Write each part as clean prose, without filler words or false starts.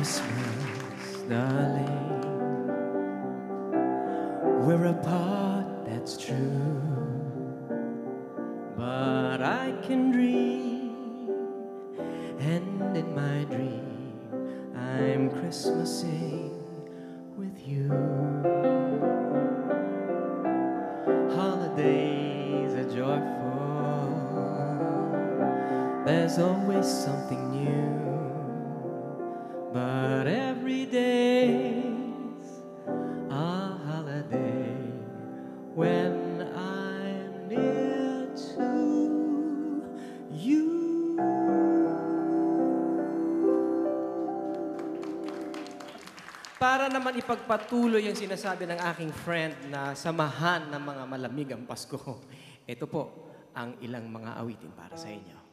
Christmas, darling. We're apart, that's true, but I can dream, and in my dream I'm Christmasing with you. Holidays are joyful, there's always something new, but every day's a holiday when I'm near to you. Para naman ipagpatuloy ang sinasabi ng aking friend na samahan ng mga malamig ang Pasko, ito po ang ilang mga awitin para sa inyo.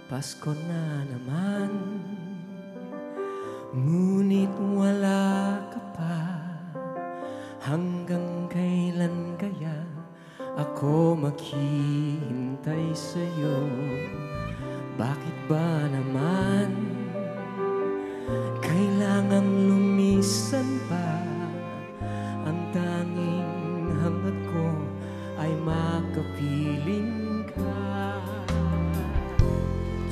Pasko na naman, ngunit wala ka pa. Hanggang kailan kaya ako maghihintay sa'yo? Bakit ba naman kailangang lumisan pa? Ang tanging hangad ko ay makapiling ka.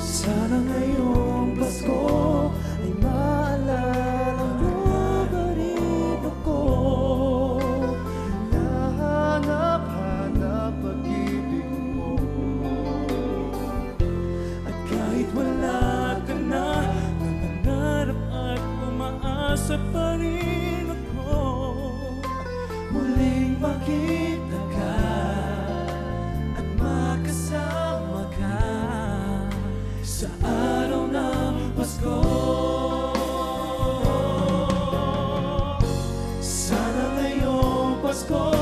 Sana ngayong Pasko ay maalala mo pa rin ako. Nahanap-hanap pag-ibig mo, at kahit wala ka na, nangangarap at umaasa pa rin ako. Muling makita ka at makasama ka sa araw ng Pasko. Sana ngayong Pasko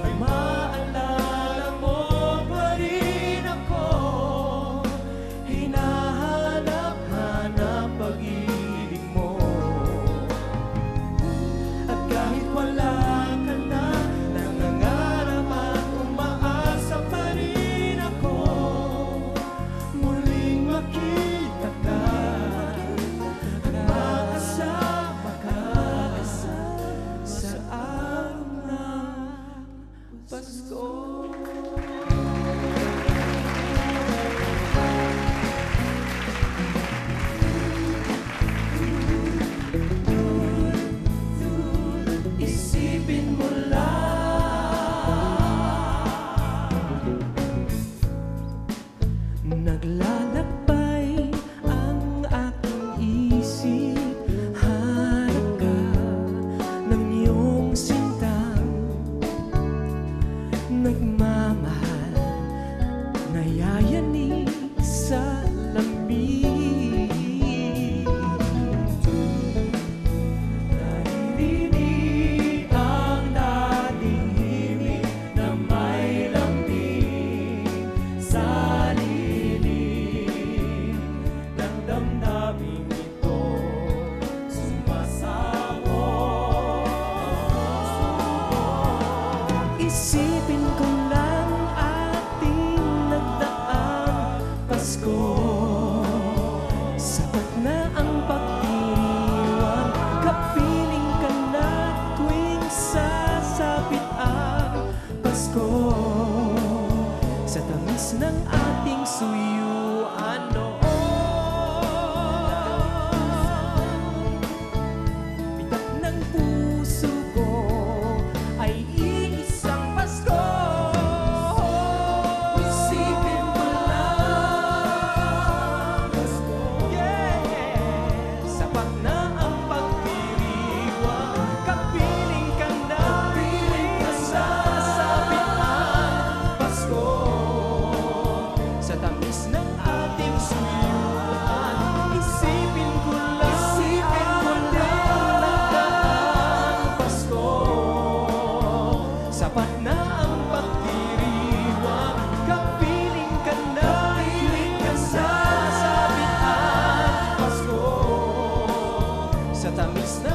ay maalala mo pa rin ako. Hinahanap-hanap pag-ibig mo, at kahit wala ka na, nangangarap at umaasa pa rin ako. Muling makita ka at makasama ka sa araw ng Pasko. Isipin mo lang, naglalakbay ang aking isip, hanap ka ng iyong sintang nagmamahal, nayayanig sa lamig. Naririnig ang daigdig na may lambing sa lilim ng damdamin ito sumasabog. Isipin ko lang ating nagdaang Pasko, sapat na ang pagdiriwang, kapiling ka na tuwing sasapit ang Pasko, sa tamis ng ating suyuan noon. Bitak ng puso ko ay iisang Pasko. Isipin mo lang, yeah, sapat na ang pagdiriwang, kapiling ka na tuwing sasapit ang Pasko, sa tamis tamis na